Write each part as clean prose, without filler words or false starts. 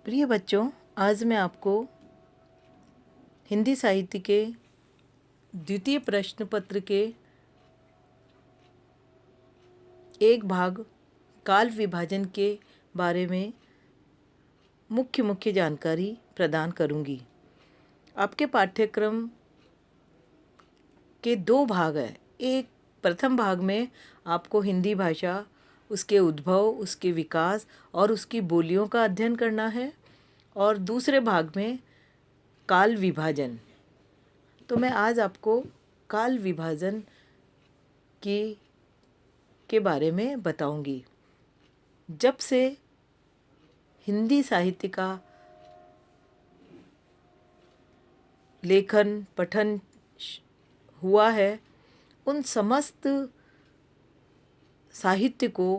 प्रिय बच्चों, आज मैं आपको हिंदी साहित्य के द्वितीय प्रश्न पत्र के एक भाग काल विभाजन के बारे में मुख्य जानकारी प्रदान करूंगी। आपके पाठ्यक्रम के दो भाग हैं। एक प्रथम भाग में आपको हिंदी भाषा, उसके उद्भव, उसके विकास और उसकी बोलियों का अध्ययन करना है, और दूसरे भाग में काल विभाजन। तो मैं आज आपको काल विभाजन के बारे में बताऊंगी। जब से हिंदी साहित्य का लेखन पठन हुआ है, उन समस्त साहित्य को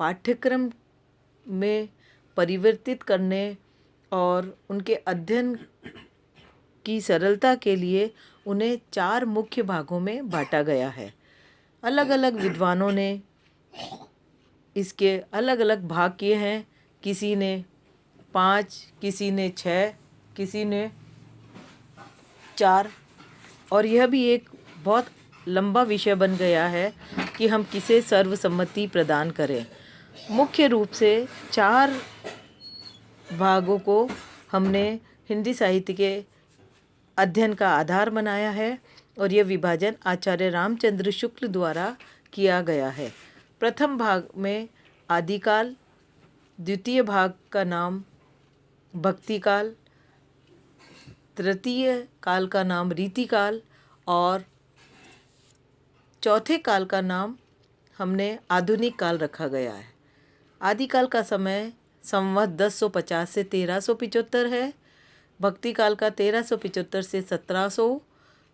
पाठ्यक्रम में परिवर्तित करने और उनके अध्ययन की सरलता के लिए उन्हें 4 मुख्य भागों में बांटा गया है। अलग अलग विद्वानों ने इसके अलग अलग भाग किए हैं। किसी ने 5, किसी ने 6, किसी ने 4, और यह भी एक बहुत लंबा विषय बन गया है कि हम किसे सर्वसम्मति प्रदान करें। मुख्य रूप से 4 भागों को हमने हिंदी साहित्य के अध्ययन का आधार बनाया है, और यह विभाजन आचार्य रामचंद्र शुक्ल द्वारा किया गया है। प्रथम भाग में आदिकाल, द्वितीय भाग का नाम भक्तिकाल, तृतीय काल का नाम रीतिकाल, और चौथे काल का नाम हमने आधुनिक काल रखा गया है। आदिकाल का समय संवत 1050 से 1375 है। भक्ति काल का 1375 से 1700,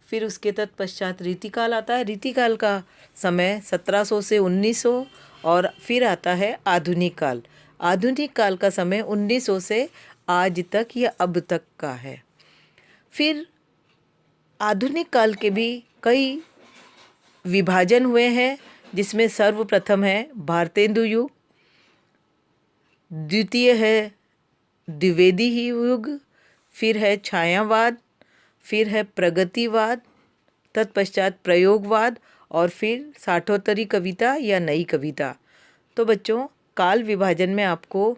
फिर उसके तत्पश्चात रीतिकाल आता है। रीतिकाल का समय 1700 से 1900, और फिर आता है आधुनिक काल। आधुनिक काल का समय 1900 से आज तक या अब तक का है। फिर आधुनिक काल के भी कई विभाजन हुए हैं, जिसमें सर्वप्रथम है भारतेंदु युग, द्वितीय है द्विवेदी युग, फिर है छायावाद, फिर है प्रगतिवाद, तत्पश्चात प्रयोगवाद, और फिर साठोत्तरी कविता या नई कविता। तो बच्चों, काल विभाजन में आपको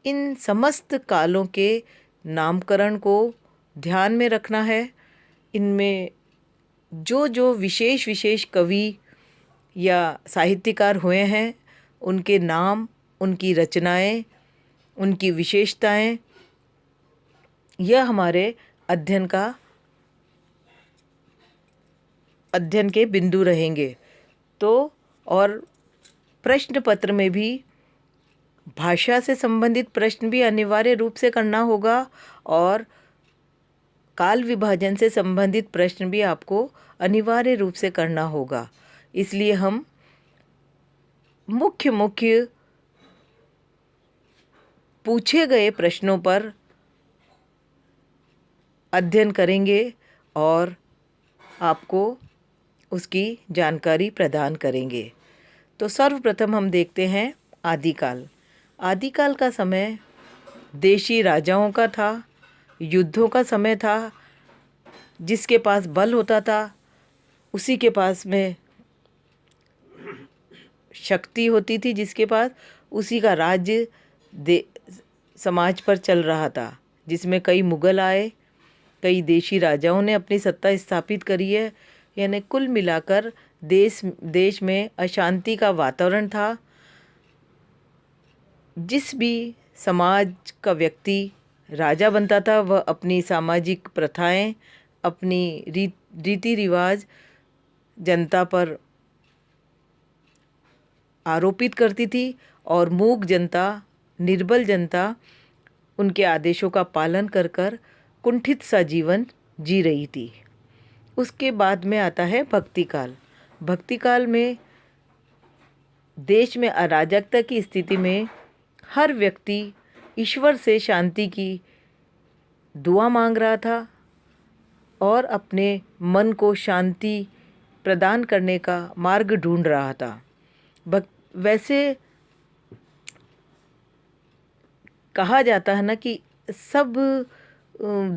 इन समस्त कालों के नामकरण को ध्यान में रखना है। इनमें जो जो विशेष कवि या साहित्यकार हुए हैं, उनके नाम, उनकी रचनाएं, उनकी विशेषताएं, यह हमारे अध्ययन के बिंदु रहेंगे। तो और प्रश्न पत्र में भी भाषा से संबंधित प्रश्न भी अनिवार्य रूप से करना होगा, और काल विभाजन से संबंधित प्रश्न भी आपको अनिवार्य रूप से करना होगा। इसलिए हम मुख्य पूछे गए प्रश्नों पर अध्ययन करेंगे और आपको उसकी जानकारी प्रदान करेंगे। तो सर्वप्रथम हम देखते हैं आदिकाल। आदिकाल का समय देशी राजाओं का था, युद्धों का समय था। जिसके पास बल होता था, उसी के पास में शक्ति होती थी, जिसके पास उसी का राज्य समाज पर चल रहा था, जिसमें कई मुगल आए, कई देशी राजाओं ने अपनी सत्ता स्थापित करी है। यानी कुल मिलाकर देश में अशांति का वातावरण था। जिस भी समाज का व्यक्ति राजा बनता था, वह अपनी सामाजिक प्रथाएं, अपनी रीति रिवाज जनता पर आरोपित करती थी, और मूक जनता, निर्बल जनता उनके आदेशों का पालन कर कुंठित सा जीवन जी रही थी। उसके बाद में आता है भक्तिकाल। भक्तिकाल में देश में अराजकता की स्थिति में हर व्यक्ति ईश्वर से शांति की दुआ मांग रहा था और अपने मन को शांति प्रदान करने का मार्ग ढूंढ रहा था। वैसे कहा जाता है ना कि सब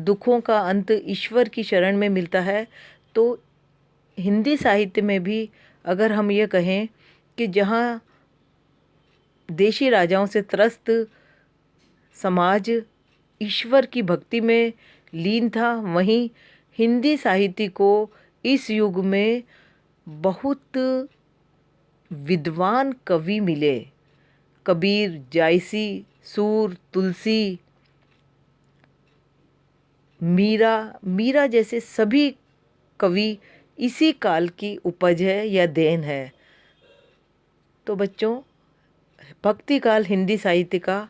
दुखों का अंत ईश्वर की शरण में मिलता है, तो हिंदी साहित्य में भी अगर हम ये कहें कि जहाँ देशी राजाओं से त्रस्त समाज ईश्वर की भक्ति में लीन था, वहीं हिंदी साहित्य को इस युग में बहुत विद्वान कवि मिले। कबीर, जायसी, सूर, तुलसी, मीरा जैसे सभी कवि इसी काल की उपज है या देन है। तो बच्चों, भक्ति काल हिंदी साहित्य का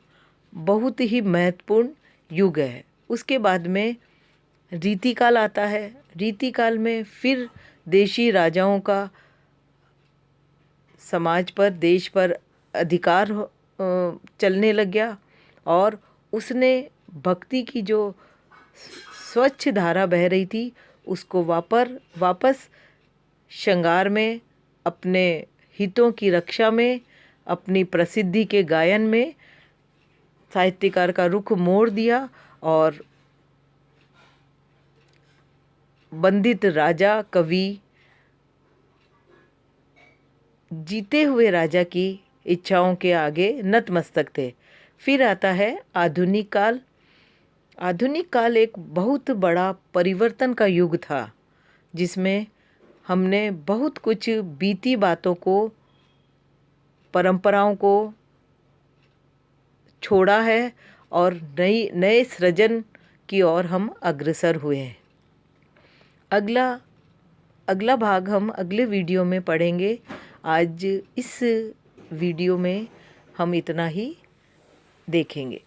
बहुत ही महत्वपूर्ण युग है। उसके बाद में रीतिकाल आता है। रीतिकाल में फिर देशी राजाओं का समाज पर, देश पर अधिकार चलने लग गया और उसने भक्ति की जो स्वच्छ धारा बह रही थी उसको वापस श्रृंगार में, अपने हितों की रक्षा में, अपनी प्रसिद्धि के गायन में साहित्यकार का रुख मोड़ दिया और बंदित राजा कवि जीते हुए राजा की इच्छाओं के आगे नतमस्तक थे। फिर आता है आधुनिक काल। आधुनिक काल एक बहुत बड़ा परिवर्तन का युग था, जिसमें हमने बहुत कुछ बीती बातों को, परंपराओं को छोड़ा है और नए सृजन की ओर हम अग्रसर हुए हैं। अगला भाग हम अगले वीडियो में पढ़ेंगे। आज इस वीडियो में हम इतना ही देखेंगे।